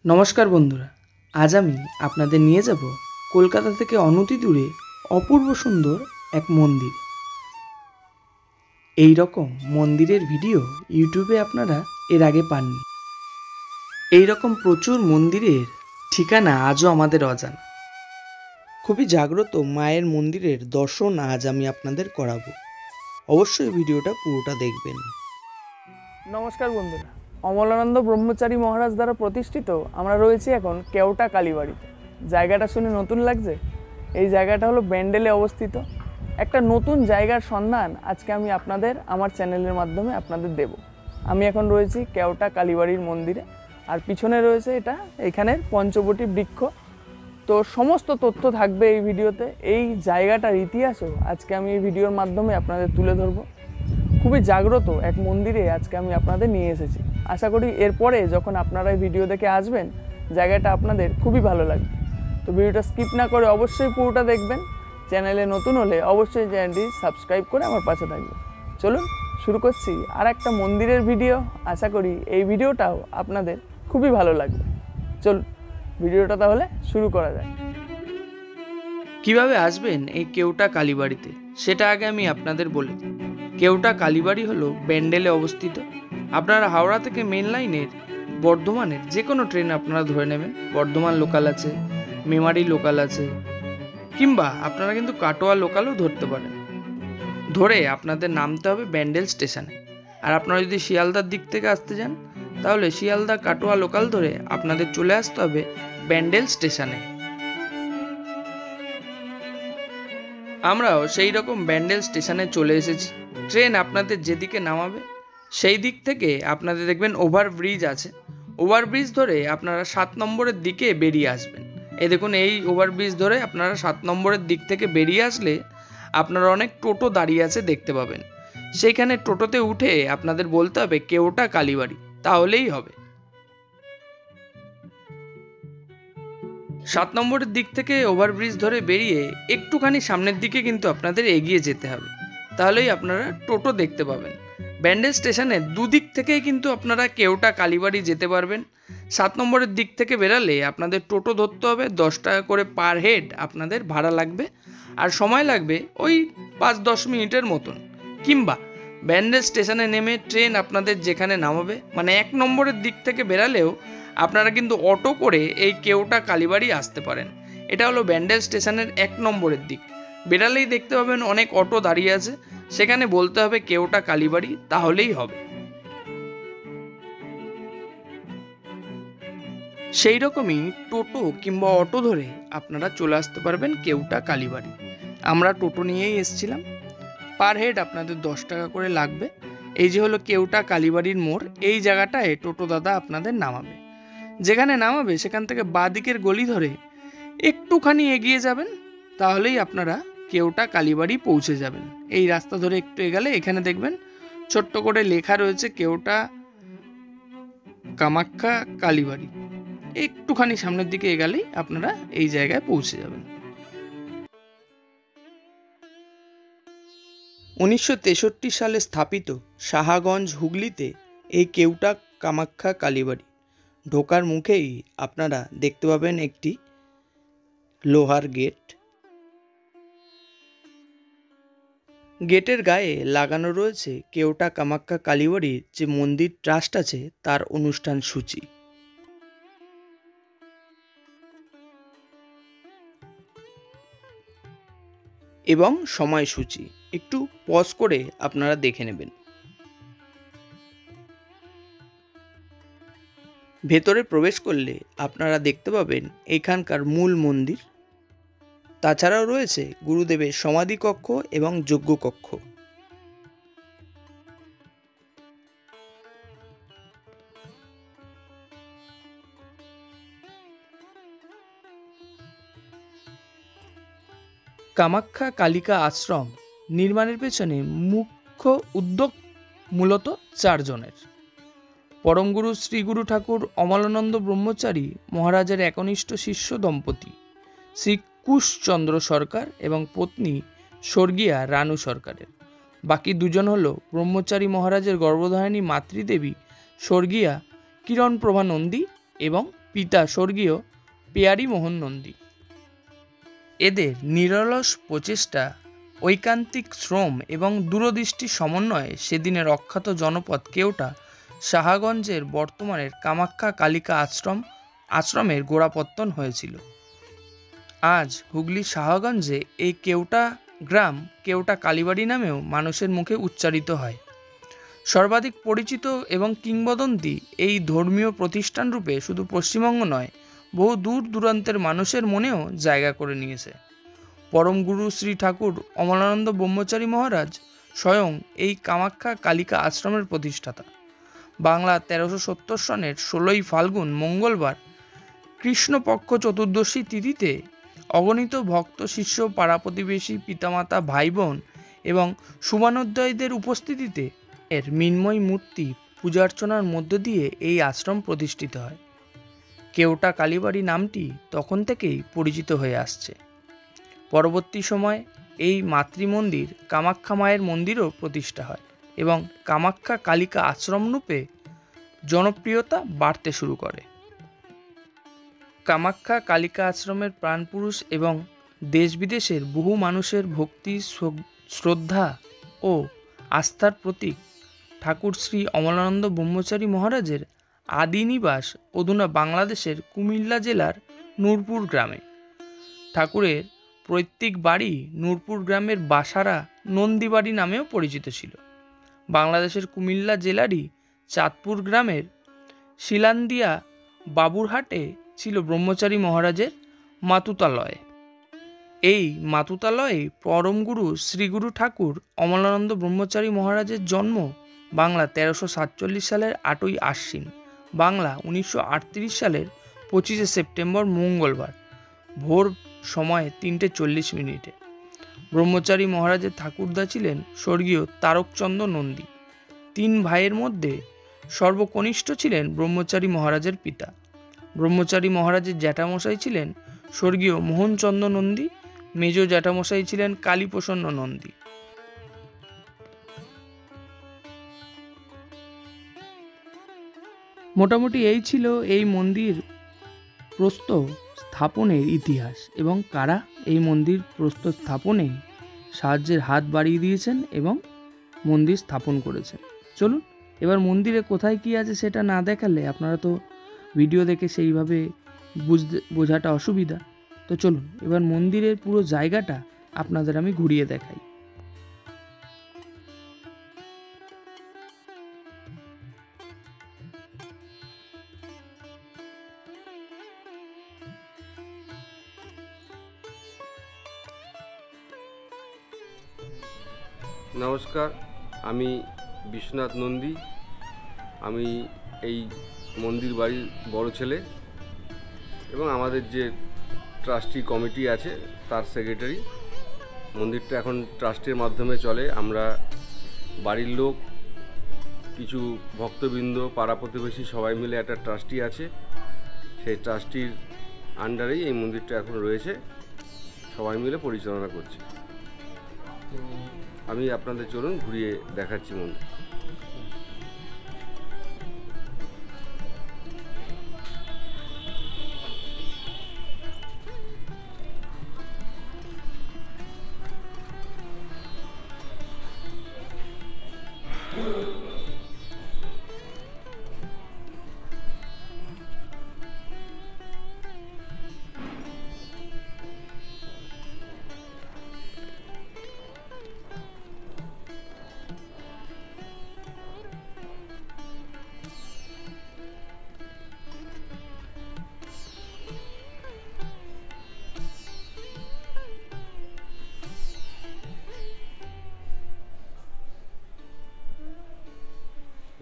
নমস্কার বন্ধুরা, আজ আমি আপনাদের নিয়ে যাব কলকাতা থেকে অনতি দূরে অপূর্ব সুন্দর এক মন্দির। এই রকম মন্দিরের ভিডিও ইউটিউবে আপনারা এর আগে পাননি। এই রকম প্রচুর মন্দিরের ঠিকানা আজও আমাদের অজানা। খুবই জাগ্রত মায়ের মন্দিরের দর্শন আজ আমি আপনাদের করাবো। অবশ্যই ভিডিওটা পুরোটা দেখবেন। নমস্কার বন্ধুরা, অমলানন্দ ব্রহ্মচারী মহারাজ দ্বারা প্রতিষ্ঠিত আমরা রয়েছি এখন কেওটা কালীবাড়িতে। জায়গাটা শুনে নতুন লাগছে? এই জায়গাটা হলো ব্যান্ডেলে অবস্থিত। একটা নতুন জায়গার সন্ধান আজকে আমি আমার চ্যানেলের মাধ্যমে আপনাদের দেব। আমি এখন রয়েছি কেওটা কালীবাড়ির মন্দিরে, আর পিছনে রয়েছে এখানের পঞ্চবটী বৃক্ষ। তো সমস্ত তথ্য থাকবে এই ভিডিওতে। এই জায়গাটার ইতিহাসও আজকে আমি এই ভিডিওর মাধ্যমে আপনাদের তুলে ধরবো। খুবই জাগ্রত এক মন্দিরে আজকে আমি আপনাদের নিয়ে এসেছি। আশা করি এরপরে যখন আপনারা এই ভিডিও দেখে আসবেন, জায়গাটা আপনাদের খুবই ভালো লাগবে। তো ভিডিওটা স্কিপ না করে অবশ্যই পুরোটা দেখবেন। চ্যানেলে নতুন হলে অবশ্যই চ্যানেলটি সাবস্ক্রাইব করে আমার পাশে থাকবেন। চলুন শুরু করছি আর একটা মন্দিরের ভিডিও। আশা করি এই ভিডিওটাও আপনাদের খুবই ভালো লাগবে। চলুন ভিডিওটা তাহলে শুরু করা যায়। কিভাবে আসবেন এই কেওটা কালীবাড়িতে সেটা আগে আমি আপনাদের বলি। কেওটা কালীবাড়ি হলো ব্যান্ডেলে অবস্থিত। আপনারা হাওড়া থেকে মেন লাইনের বর্ধমানের যে কোনো ট্রেন আপনারা ধরে নেবেন। বর্ধমান লোকাল আছে, মেমারি লোকাল আছে, কিংবা আপনারা কিন্তু কাটোয়া লোকালও ধরতে পারেন। ধরে আপনাদের নামতে হবে ব্যান্ডেল স্টেশনে। আর আপনারা যদি শিয়ালদার দিক থেকে আসতে যান, তাহলে শিয়ালদা কাটোয়া লোকাল ধরে আপনাদের চলে আসতে হবে ব্যান্ডেল স্টেশনে। আমরাও সেই রকম ব্যান্ডেল স্টেশনে চলে এসেছি। ট্রেন আপনাদের যেদিকে নামাবে সেই দিক থেকে আপনাদের দেখবেন ওভারব্রিজ আছে। ওভারব্রিজ ধরে আপনারা 7 নম্বরের দিকে বেরিয়ে আসবেন। এই দেখুন, এই ওভারব্রিজ ধরে আপনারা 7 নম্বরের দিক থেকে বেরিয়ে আসলে আপনারা অনেক টোটো দাঁড়িয়ে আছে দেখতে পাবেন। সেইখানে টোটোতে উঠে আপনাদের বলতে হবে কেওটা কালীবাড়ি, তাহলেই হবে। 7 নম্বরের দিক থেকে ওভারব্রিজ ধরে বেরিয়ে একটুখানি সামনের দিকে কিন্তু আপনাদের এগিয়ে যেতে হবে, তাহলেই আপনারা টোটো দেখতে পাবেন। ব্যান্ডেল স্টেশনের দুদিক থেকেই কিন্তু আপনারা কেওটা কালীবাড়ি যেতে পারবেন। 7 নম্বরের দিক থেকে বেরালে আপনাদের টোটো ধরতে হবে। 10 টাকা করে পার হেড আপনাদের ভাড়া লাগবে, আর সময় লাগবে ওই 5-10 মিনিটের মতন। কিংবা ব্যান্ডেল স্টেশনে নেমে ট্রেন আপনাদের যেখানে নামাবে, মানে 1 নম্বরের দিক থেকে বেরালেও আপনারা কিন্তু অটো করে এই কেওটা কালীবাড়ি আসতে পারেন। এটা হলো ব্যান্ডেল স্টেশনের 1 নম্বরের দিক। বেরালেই দেখতে পাবেন অনেক অটো দাঁড়িয়ে আছে, সেখানে বলতে হবে কেওটা কালীবাড়ি, তাহলেই হবে। সেই রকমই টোটো কিংবা অটো ধরে আপনারা চলে আসতে পারবেন কেওটা কালীবাড়ি। আমরা টোটো নিয়েই এসেছিলাম। পার হেড আপনাদের 10 টাকা করে লাগবে। এই যে হলো কেওটা কালীবাড়ির মোড়, এই জায়গাটায় টোটো দাদা আপনাদের নামাবে। যেখানে নামাবে সেখান থেকে বাঁ দিকের গলি ধরে একটুখানি এগিয়ে যাবেন, তাহলেই আপনারা কেওটা কালীবাড়ি পৌঁছে যাবেন। এই রাস্তা ধরে একটু এগোলে এখানে দেখবেন ছোট্ট করে লেখা রয়েছে কেওটা কামাখ্যা কালীবাড়ি। একটুখানি সামনের দিকে এগোলেই আপনারা এই জায়গায় পৌঁছে যাবেন। 1963 সালে স্থাপিত সাহাগঞ্জ, হুগলিতে এই কেওটা কামাখ্যা কালীবাড়ি। ঢোকার মুখেই আপনারা দেখতে পাবেন একটি লোহার গেট। গেটের গায়ে লাগানো রয়েছে কেওটা কামাখ্যা কালীবাড়ির যে মন্দির ট্রাস্ট আছে তার অনুষ্ঠান সূচি। এবং সময়সূচি একটু পজ করে আপনারা দেখে নেবেন। ভেতরে প্রবেশ করলে আপনারা দেখতে পাবেন এখানকার মূল মন্দির। তাছাড়াও রয়েছে গুরুদেবের সমাধি কক্ষ এবং যজ্ঞ কক্ষ। কামাখ্যা কালিকা আশ্রম নির্মাণের পেছনে মুখ্য উদ্যোগ মূলত 4 জনের। পরমগুরু শ্রী গুরু ঠাকুর অমলানন্দ ব্রহ্মচারী মহারাজের একনিষ্ঠ শিষ্য দম্পতি শ্রী কুশচন্দ্র সরকার এবং পত্নী স্বর্গীয়া রানু সরকারের। বাকি 2 জন হল ব্রহ্মচারী মহারাজের গর্ভধারিণী মাতৃদেবী স্বর্গীয়া কিরণ প্রভা নন্দী এবং পিতা স্বর্গীয় পেয়ারী মোহন নন্দী। এদের নিরলস প্রচেষ্টা, ঐকান্তিক শ্রম এবং দূরদৃষ্টি সমন্বয়ে সেদিনের অখ্যাত জনপদ কেওটা সাহাগঞ্জের বর্তমানের কামাখ্যা কালিকা আশ্রমের গোড়াপত্তন হয়েছিল। আজ হুগলির সাহাগঞ্জে এই কেওটা গ্রাম কেওটা কালীবাড়ি নামেও মানুষের মুখে উচ্চারিত হয়। সর্বাধিক পরিচিত এবং কিংবদন্তি এই ধর্মীয় প্রতিষ্ঠানরূপে শুধু পশ্চিমবঙ্গ নয়, বহু দূর দূরান্তের মানুষের মনেও জায়গা করে নিয়েছে। পরম গুরু শ্রী ঠাকুর অমলানন্দ ব্রহ্মচারী মহারাজ স্বয়ং এই কামাখ্যা কালিকা আশ্রমের প্রতিষ্ঠাতা। বাংলা 1370 সনের 16ই ফাল্গুন মঙ্গলবার কৃষ্ণপক্ষ চতুর্দশী তিথিতে অগণিত ভক্ত শিষ্য, পাড়া প্রতিবেশী, পিতামাতা, ভাই বোন এবং শুভানোদ্দয়ীদের উপস্থিতিতে এর মৃন্ময় মূর্তি পূজার্চনার মধ্য দিয়ে এই আশ্রম প্রতিষ্ঠিত হয়। কেওটা কালীবাড়ি নামটি তখন থেকেই পরিচিত হয়ে আসছে। পরবর্তী সময় এই মাতৃমন্দির কামাখ্যা মায়ের মন্দিরও প্রতিষ্ঠা হয় এবং কামাখ্যা কালিকা আশ্রম রূপে জনপ্রিয়তা বাড়তে শুরু করে। কামাখ্যা কালিকা আশ্রমের প্রাণপুরুষ এবং দেশ বিদেশের বহু মানুষের ভক্তি, শ্রদ্ধা ও আস্থার প্রতীক ঠাকুর শ্রী অমলানন্দ ব্রহ্মচারী মহারাজের আদি নিবাস অধুনা বাংলাদেশের কুমিল্লা জেলার নূরপুর গ্রামে। ঠাকুরের পৈতৃক বাড়ি নূরপুর গ্রামের বাসারা নন্দীবাড়ি নামেও পরিচিত ছিল। বাংলাদেশের কুমিল্লা জেলারই চাঁদপুর গ্রামের শিলান্দিয়া বাবুরহাটে ছিল ব্রহ্মচারী মহারাজের মাতুতালয়। এই মাতুতালয়ে পরমগুরু শ্রীগুরু ঠাকুর অমলানন্দ ব্রহ্মচারী মহারাজের জন্ম বাংলা 1347 সালের 8ই আশ্বিন, বাংলা 1938 সালের 25শে সেপ্টেম্বর মঙ্গলবার ভোর সময় 3:40। ব্রহ্মচারী মহারাজের ঠাকুরদা ছিলেন স্বর্গীয় তারকচন্দ্র নন্দী। 3 ভাইয়ের মধ্যে সর্বকনিষ্ঠ ছিলেন ব্রহ্মচারী মহারাজের পিতা। ব্রহ্মচারী মহারাজের জ্যাঠামশাই ছিলেন স্বর্গীয় মোহনচন্দ্র নন্দী, মেজ জ্যাঠামশাই ছিলেন কালীপ্রসন্ন নন্দী। মোটামুটি এই ছিল এই মন্দির প্রস্তর স্থাপনের ইতিহাস এবং কারা এই মন্দির প্রস্তর স্থাপনে সাহায্যের হাত বাড়িয়ে দিয়েছেন এবং মন্দির স্থাপন করেছেন। চলুন এবার মন্দিরে কোথায় কি আছে সেটা না দেখালে আপনারা তো ভিডিও দেখে সেইভাবে বোঝাটা অসুবিধা। তো চলুন এবার মন্দিরের পুরো জায়গাটা আপনাদের আমি ঘুরিয়ে দেখাই। নমস্কার, আমি বিশ্বনাথ নন্দী। আমি এই মন্দির বাড়ির বড় ছেলে এবং আমাদের যে ট্রাস্টি কমিটি আছে তার সেক্রেটারি। মন্দিরটা এখন ট্রাস্টের মাধ্যমে চলে। আমরা বাড়ির লোক, কিছু ভক্তবৃন্দ, পাড়া প্রতিবেশী সবাই মিলে একটা ট্রাস্টি আছে। সেই ট্রাস্টির আন্ডারেই এই মন্দিরটা এখন রয়েছে, সবাই মিলে পরিচালনা করছে। আমি আপনাদের চলুন ঘুরিয়ে দেখাচ্ছি মন্দির।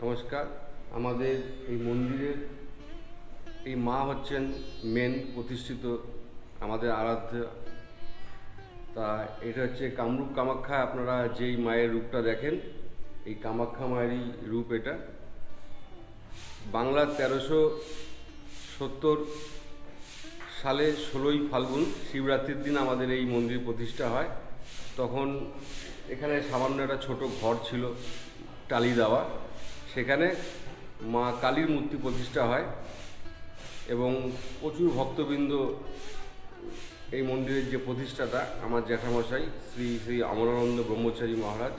নমস্কার। আমাদের এই মন্দিরের এই মা হচ্ছেন মেন প্রতিষ্ঠিত আমাদের আরাধ্য। তা এটা হচ্ছে কামরূপ কামাখ্যা। আপনারা যেই মায়ের রূপটা দেখেন, এই কামাখ্যা মায়েরই রূপ এটা। বাংলা 1370 সালে 16ই ফাল্গুন শিবরাত্রির দিন আমাদের এই মন্দির প্রতিষ্ঠা হয়। তখন এখানে সামান্য একটা ছোট ঘর ছিল টালি দেওয়া, সেখানে মা কালীর মূর্তি প্রতিষ্ঠা হয় এবং প্রচুর ভক্তবৃন্দ এই মন্দিরের যে প্রতিষ্ঠাতা আমার জ্যাঠামশাই শ্রী শ্রী অমলানন্দ ব্রহ্মচারী মহারাজ,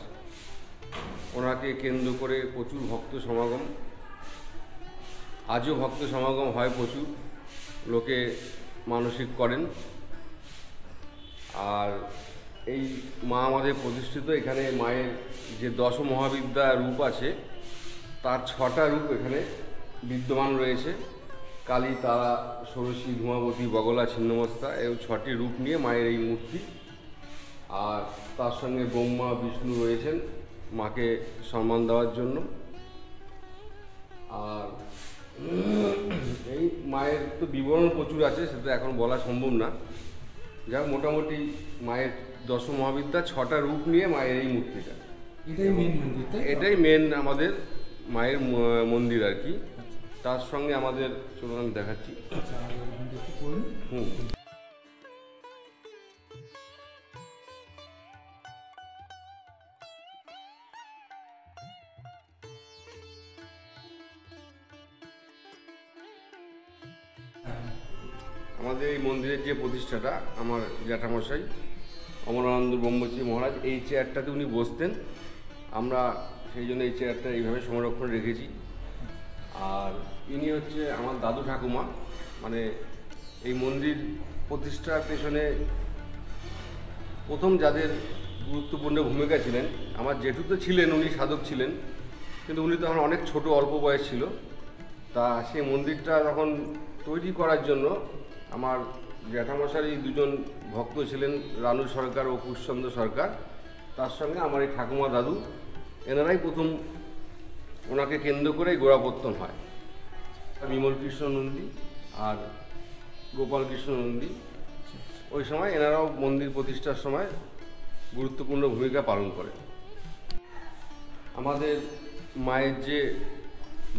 ওনাকে কেন্দ্র করে প্রচুর ভক্ত সমাগম, আজও ভক্ত সমাগম হয়, প্রচুর লোকে মানসিক করেন। আর এই মা আমাদের প্রতিষ্ঠিত, এখানে মায়ের যে দশ মহাবিদ্যা রূপ আছে তার 6টা রূপ এখানে বিদ্যমান রয়েছে। কালী, তারা, ষোড়শী, ধূমাবতী, বগলা, ছিন্নমস্তা, এই 6টি রূপ নিয়ে মায়ের এই মূর্তি। আর তার সঙ্গে ব্রহ্মা বিষ্ণু রয়েছেন মাকে সম্মান দেওয়ার জন্য। আর এই মায়ের তো বিবরণ প্রচুর আছে, সেটা এখন বলা সম্ভব না। যাক, মোটামুটি মায়ের দশ মহাবিদ্যা 6টা রূপ নিয়ে মায়ের এই মূর্তিটা, এটাই মেন আমাদের মায়ের মন্দির আর কি। তার সঙ্গে আমাদের, চলুন আমি দেখাচ্ছি। আমাদের এই মন্দিরের যে প্রতিষ্ঠাতা আমার জ্যাঠামশাই অমলানন্দ ব্রহ্মচারী মহারাজ, এই চেয়ারটাতে উনি বসতেন। আমরা সেই জন্য এই চেয়ারটা এইভাবে সংরক্ষণ রেখেছি। আর ইনি হচ্ছে আমার দাদু ঠাকুমা, মানে এই মন্দির প্রতিষ্ঠার পেছনে প্রথম যাদের গুরুত্বপূর্ণ ভূমিকা ছিলেন। আমার জেঠু তো ছিলেন, উনি সাধক ছিলেন, কিন্তু উনি তখন অনেক ছোট, অল্প বয়স ছিল। তা সেই মন্দিরটা তখন তৈরি করার জন্য আমার জ্যাঠামশাই 2জন ভক্ত ছিলেন, রানু সরকার ও কুশচন্দ্র সরকার। তার সঙ্গে আমার এই ঠাকুমা দাদু, এনারাই প্রথম ওনাকে কেন্দ্র করেই গোড়াপত্তন হয়। বিমল কৃষ্ণ নন্দী আর গোপাল কৃষ্ণ নন্দী, ওই সময় এনারাও মন্দির প্রতিষ্ঠার সময় গুরুত্বপূর্ণ ভূমিকা পালন করে। আমাদের মায়ের যে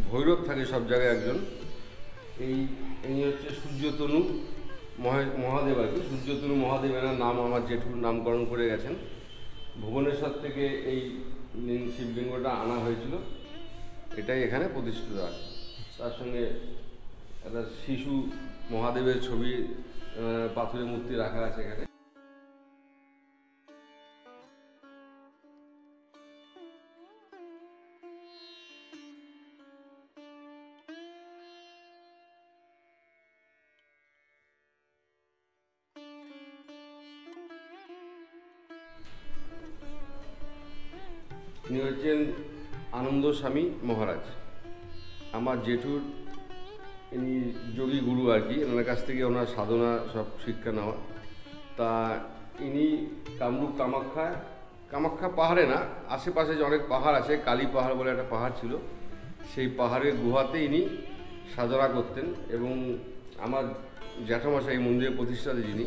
ভৈরব থাকে সব জায়গায় একজন, ইনি হচ্ছে সূর্যতনু মহাদেব আর কি। সূর্যতনু মহাদেব এনার নাম আমার জেঠুর নামকরণ করে গেছেন। ভুবনেশ্বর থেকে এই শিবলিঙ্গটা আনা হয়েছিল, এটাই এখানে প্রতিষ্ঠিত আছে। তার সঙ্গে একটা শিশু মহাদেবের ছবি, পাথরের মূর্তি রাখা আছে এখানে। ইনি হচ্ছেন আনন্দ স্বামী মহারাজ, আমার জেঠুর ইনি যোগী গুরু আর কি। ওনার কাছ থেকে ওনার সাধনা সব শিক্ষা নেওয়া। তা ইনি কামরূপ কামাখ্যা পাহাড়ে না, আশেপাশে যে অনেক পাহাড় আছে, কালী পাহাড় বলে একটা পাহাড় ছিল, সেই পাহাড়ের গুহাতে ইনি সাধনা করতেন। এবং আমার জ্যাঠামশাই মন্দিরের প্রতিষ্ঠাতা যিনি,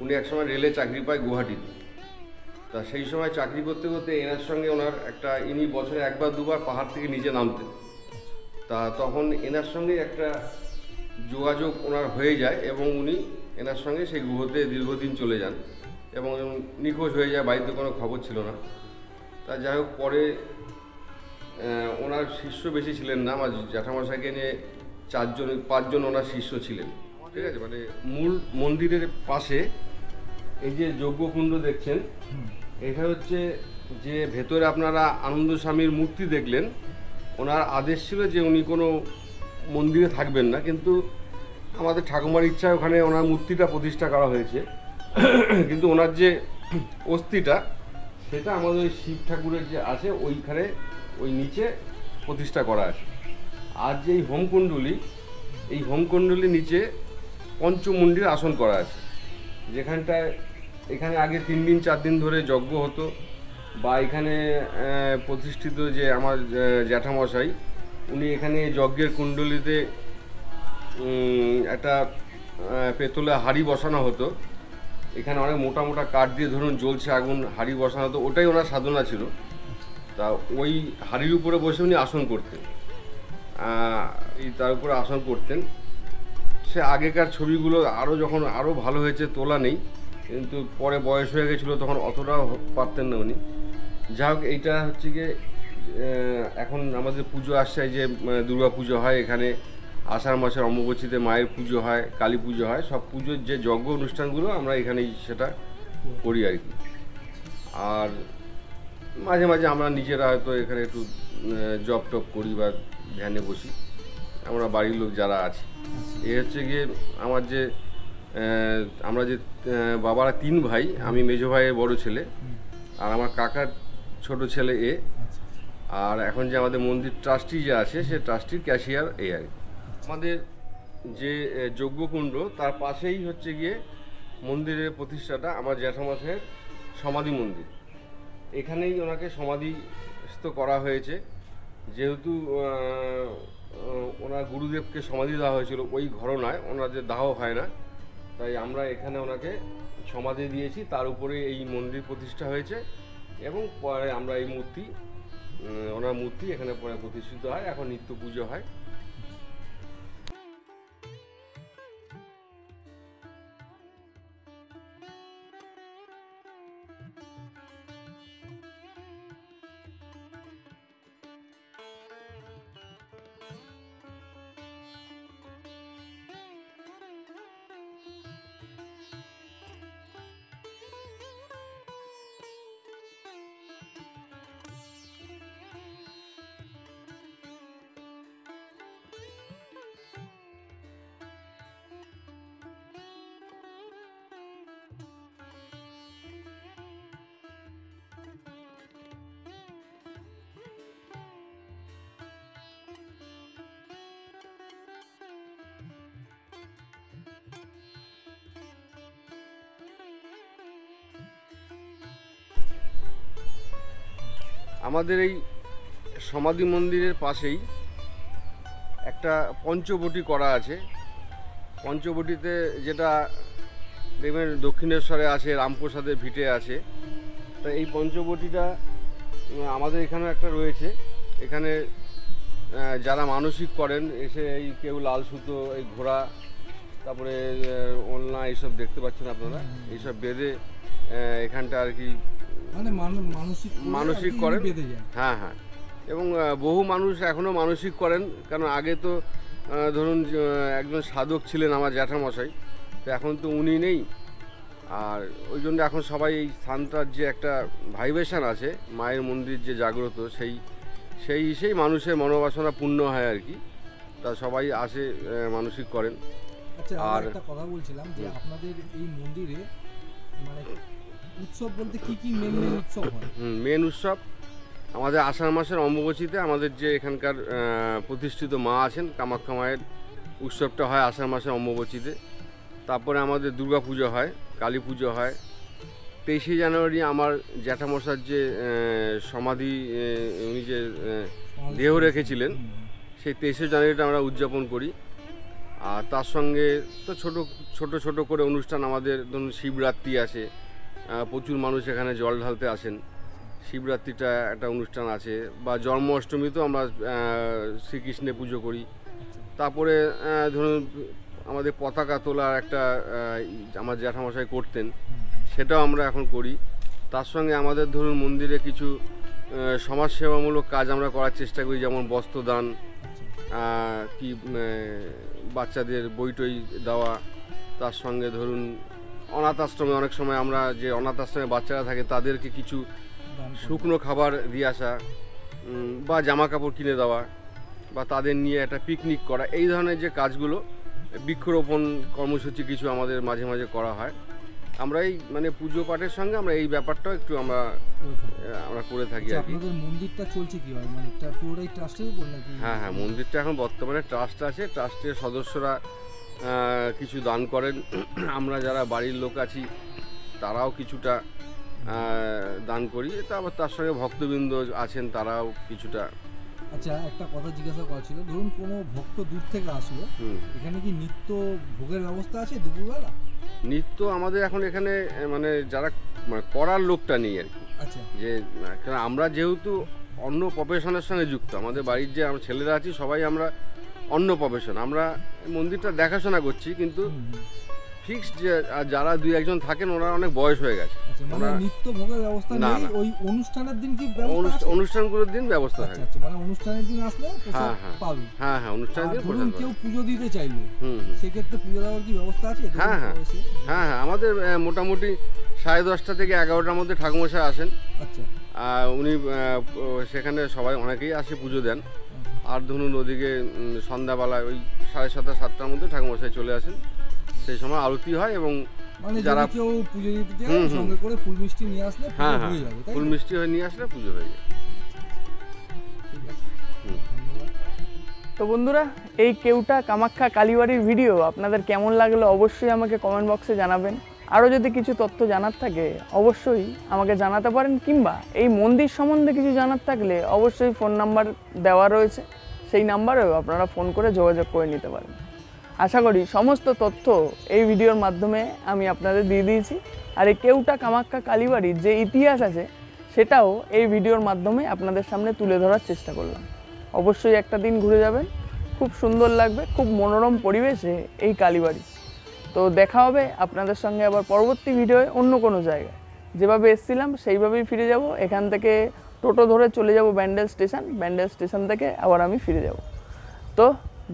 উনি একসময় রেলে চাকরি পায় গুয়াহাটিতে। তা সেই সময় চাকরি করতে করতে এনার সঙ্গে ওনার একটা, ইনি বছরে 1-2বার পাহাড় থেকে নিচে নামতেন। তা তখন এনার সঙ্গে একটা যোগাযোগ ওনার হয়ে যায় এবং উনি এনার সঙ্গে সেই গুহতে দীর্ঘদিন চলে যান এবং নিখোঁজ হয়ে যায়, বাড়িতে কোনো খবর ছিল না। তা যাই হোক, পরে ওনার শিষ্য বেশি ছিলেন না, আমার জ্যাঠামশাইকে নিয়ে 5জন ওনার শিষ্য ছিলেন, ঠিক আছে। মানে মূল মন্দিরের পাশে এই যে যজ্ঞকুণ্ড দেখছেন, এটা হচ্ছে যে ভেতরে আপনারা আনন্দ স্বামীর মূর্তি দেখলেন, ওনার আদেশ ছিল যে উনি কোনো মন্দিরে থাকবেন না, কিন্তু আমাদের ঠাকুমার ইচ্ছায় ওখানে ওনার মূর্তিটা প্রতিষ্ঠা করা হয়েছে। কিন্তু ওনার যে অস্থিটা, সেটা আমাদের ওই শিব ঠাকুরের যে আছে ওইখানে, ওই নিচে প্রতিষ্ঠা করা আছে। আর যে এই হোমকুণ্ডলী, এই হোমকুণ্ডলীর নিচে পঞ্চমুণ্ডির আসন করা আছে, যেখানটায় এখানে আগে 3 দিন 4 দিন ধরে যজ্ঞ হতো। বা এখানে প্রতিষ্ঠিত যে আমার জ্যাঠামশাই, উনি এখানে যজ্ঞের কুণ্ডলিতে একটা পেতলে হাঁড়ি বসানো হতো। এখানে অনেক মোটা মোটা কাঠ দিয়ে ধরুন জ্বলছে আগুন, হাঁড়ি বসানো হতো, ওটাই ওনার সাধনা ছিল। তা ওই হাঁড়ির উপরে বসে উনি আসন করতেন, তার উপরে আসন করতেন। সে আগেকার ছবিগুলো যখন আরও ভালো হয়েছে, তোলা নেই, কিন্তু পরে বয়স হয়ে গেছিলো, তখন অতটাও পারতেন না উনি। যাই হোক, এইটা হচ্ছে গিয়ে এখন আমাদের পুজো আসছে, যে দুর্গা পুজো হয় এখানে, আষাঢ় মাসের অমাবস্যাতে মায়ের পুজো হয়, কালী পুজো হয়, সব পুজোর যে যজ্ঞ অনুষ্ঠানগুলো আমরা এখানেই সেটা করি আর কি। আর মাঝে মাঝে আমরা নিজেরা হয়তো এখানে একটু জব টপ করি বা ধ্যানে বসি, আমরা বাড়ির লোক যারা আছি। এ হচ্ছে গিয়ে আমার যে আমরা যে বাবারা 3 ভাই, আমি মেজো ভাইয়ের বড় ছেলে, আর আমার কাকার ছোট ছেলে এ, আর এখন যে আমাদের মন্দির ট্রাস্টি যে আছে সে ট্রাস্টির ক্যাশিয়ার এ আর কি। আমাদের যে যজ্ঞকুণ্ড তার পাশেই হচ্ছে গিয়ে মন্দিরের প্রতিষ্ঠাটা আমার জ্যাঠামশাইয়ের সমাধি মন্দির। এখানেই ওনাকে সমাধিস্থ করা হয়েছে, যেহেতু ওনার গুরুদেবকে সমাধি দেওয়া হয়েছিল ওই ঘরনায়, ওনাদের দাহ হয় না, তাই আমরা এখানে ওনাকে সমাধি দিয়েছি, তার উপরে এই মন্দির প্রতিষ্ঠা হয়েছে। এবং পরে আমরা এই মূর্তি, ওনার মূর্তি এখানে পরে প্রতিষ্ঠিত হয়, এখন নিত্য পুজো হয়। আমাদের এই সমাধি মন্দিরের পাশেই একটা পঞ্চবটি করা আছে। পঞ্চবটিতে যেটা দেখবেন দক্ষিণেশ্বরে আছে, রামপ্রসাদের ভিটে আছে, তা এই পঞ্চবটিটা আমাদের এখানেও একটা রয়েছে। এখানে যারা মানসিক করেন এসে এই কেউ লাল সুতো, এই ঘোড়া, তারপরে ওলনা, এইসব দেখতে পাচ্ছেন আপনারা, এইসব বেঁধে এখানটা আর কি মানে মানসিক করেন। হ্যাঁ হ্যাঁ, এবং বহু মানুষ এখনও মানসিক করেন, কারণ আগে তো ধরুন একজন সাধক ছিলেন আমার জ্যাঠামশাই, তো এখন তো উনি নেই। আর ওই জন্য এখন সবাই এই স্থানটার যে একটা ভাইব্রেশন আছে, মায়ের মন্দির যে জাগ্রত, সেই মানুষের মনোবাসনা পূর্ণ হয় আর কি, তা সবাই আসে মানসিক করেন। আচ্ছা, আর একটা কথা বলছিলাম যে আপনাদের এই মন্দিরে মানে উৎসব বলতে কি কি মেন উৎসব হয়? মেন উৎসব আমাদের আষাঢ় মাসের অমাবস্যাতে আমাদের যে এখানকার প্রতিষ্ঠিত মা আছেন কামাখ্যা মায়ের উৎসবটা হয় আষাঢ় মাসের অমাবস্যাতে। তারপরে আমাদের দুর্গা পুজো হয়, কালী পুজো হয়। 23শে জানুয়ারি আমার জ্যাঠামশার যে সমাধি, উনি যে দেহ রেখেছিলেন, সেই 23শে জানুয়ারিটা আমরা উদযাপন করি। আর তার সঙ্গে তো ছোট ছোট করে অনুষ্ঠান আমাদের, ধরুন শিবরাত্রি আছে, প্রচুর মানুষ এখানে জল ঢালতে আসেন, শিবরাত্রিটা একটা অনুষ্ঠান আছে, বা জন্মাষ্টমীতেও আমরা শ্রীকৃষ্ণের পুজো করি। তারপরে ধরুন আমাদের পতাকা তোলার একটা আমার জ্যাঠামশাই করতেন, সেটাও আমরা এখন করি। তার সঙ্গে আমাদের ধরুন মন্দিরে কিছু সমাজসেবামূলক কাজ আমরা করার চেষ্টা করি, যেমন বস্ত্রদান, কি বাচ্চাদের বই টই দেওয়া। তার সঙ্গে ধরুন অনাথ আশ্রমে অনেক সময় আমরা যে অনাথ আশ্রমে বাচ্চারা থাকে তাদেরকে কিছু শুকনো খাবার দিয়ে আসা, বা জামা কাপড় কিনে দেওয়া, বা তাদের নিয়ে একটা পিকনিক করা, এই ধরনের যে কাজগুলো, বৃক্ষরোপণ কর্মসূচি কিছু আমাদের মাঝে মাঝে করা হয়। আমরা এই মানে পুজো পাঠের সঙ্গে আমরা এই ব্যাপারটাও একটু আমরা করে থাকি আর কি। আপনাদের মন্দিরটা চলছে কিভাবে, মানে পুরোটাই ট্রাস্টের উপর নাকি? হ্যাঁ হ্যাঁ, মন্দিরটা এখন বর্তমানে ট্রাস্ট আছে, ট্রাস্টের সদস্যরা কিছু দান করেন, আমরা যারা বাড়ির লোক আছি তারাও কিছুটা দান করি, তারপর তার সঙ্গে ভক্তবৃন্দ আছেন তারাও কিছুটা। আচ্ছা, একটা কথা জিজ্ঞাসা করা ছিল, ধরুন কোনো ভক্ত দূর থেকে আসলো, এখানে কি নিত্য ভোগের ব্যবস্থা আছে দুপুরবেলা? নিত্য আমাদের এখন এখানে মানে যারা করার লোকটা নেই আর কি। আচ্ছা, যে কারণ আমরা যেহেতু অন্য প্রফেশনের সঙ্গে যুক্ত, আমাদের বাড়ির যে আমরা ছেলেরা আছি সবাই আমরা অন্য প্রফেশন, আমরা মন্দিরটা দেখাশোনা করছি, কিন্তু ফিক্সড যে আর যারা দুই একজন থাকেন ওনারা অনেক বয়স হয়ে গেছে। আচ্ছা, মানে ওনারা- নিত্য ভোগের ব্যবস্থা না, নেই, না। ওই অনুষ্ঠানের দিন কি ব্যবস্থা আছে? অনুষ্ঠানগুলোর দিন ব্যবস্থা আচ্ছা থাকে। আচ্ছা, মানে অনুষ্ঠানের দিন আসলে প্রসাদ হ্যাঁ। পাবে। হ্যাঁ হ্যাঁ, অনুষ্ঠানের আর দিন ধরুন প্রসাদ কেউ পাবে। পুজো দিতে চাইলো, হুম। সেক্ষেত্রে পুজো দেওয়ার কি ব্যবস্থা আছে? হ্যাঁ, হ্যাঁ। হ্যাঁ হ্যাঁ, আমাদের মোটামুটি 10:30 থেকে 11টার মধ্যে ঠাকুরমশাই আসেন। আচ্ছা উনি সেখানে সবাই অনেকেই আসে পুজো দেন। আর ধরুন ওদিকে সন্ধ্যাবেলায় ওই 7:30 7টার মধ্যে ঠাকুরমশাই চলে আসেন, সেই সময় আরতি হয় এবং মানে যারা যদি কেউ পুজো দিতে চায় হুম, হুম। সঙ্গে করে ফুল মিষ্টি নিয়ে আসলে পুজো হ্যাঁ হ্যাঁ, হয়ে যাবে, তাই ফুল তো? মিষ্টি হয়ে নিয়ে আসলে পুজো হয়ে যায়। ঠিক আছে, হুম। ধন্যবাদ। তো বন্ধুরা, এই কেউটা কামাখ্যা কালীবাড়ির ভিডিও আপনাদের কেমন লাগলো অবশ্যই আমাকে কমেন্ট বক্সে জানাবেন। আরও যদি কিছু তথ্য জানার থাকে অবশ্যই আমাকে জানাতে পারেন, কিংবা এই মন্দির সম্বন্ধে কিছু জানার থাকলে অবশ্যই ফোন নাম্বার দেওয়া রয়েছে, সেই নাম্বারেও আপনারা ফোন করে যোগাযোগ করে নিতে পারেন। আশা করি সমস্ত তথ্য এই ভিডিওর মাধ্যমে আমি আপনাদের দিয়ে দিয়েছি। আর এই কেউটা কামাখ্যা কালীবাড়ির যে ইতিহাস আছে সেটাও এই ভিডিওর মাধ্যমে আপনাদের সামনে তুলে ধরার চেষ্টা করলাম। অবশ্যই একটা দিন ঘুরে যাবেন, খুব সুন্দর লাগবে, খুব মনোরম পরিবেশে এই কালীবাড়ি। তো দেখা হবে আপনাদের সঙ্গে আবার পরবর্তী ভিডিওয়ে অন্য কোনো জায়গায়। যেভাবে এসেছিলাম সেইভাবেই ফিরে যাব। এখান থেকে টোটো ধরে চলে যাব ব্যান্ডেল স্টেশন, ব্যান্ডেল স্টেশন থেকে আবার আমি ফিরে যাব। তো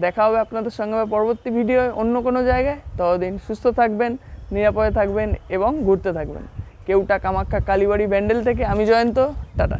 দেখা হবে আপনাদের সঙ্গে আবার পরবর্তী ভিডিওয়ে অন্য কোনো জায়গায়। ততদিন সুস্থ থাকবেন, নিরাপদে থাকবেন এবং ঘুরতে থাকবেন। কেউটা কামাখ্যা কালীবাড়ি ব্যান্ডেল থেকে আমি জয়ন্ত, টাটা।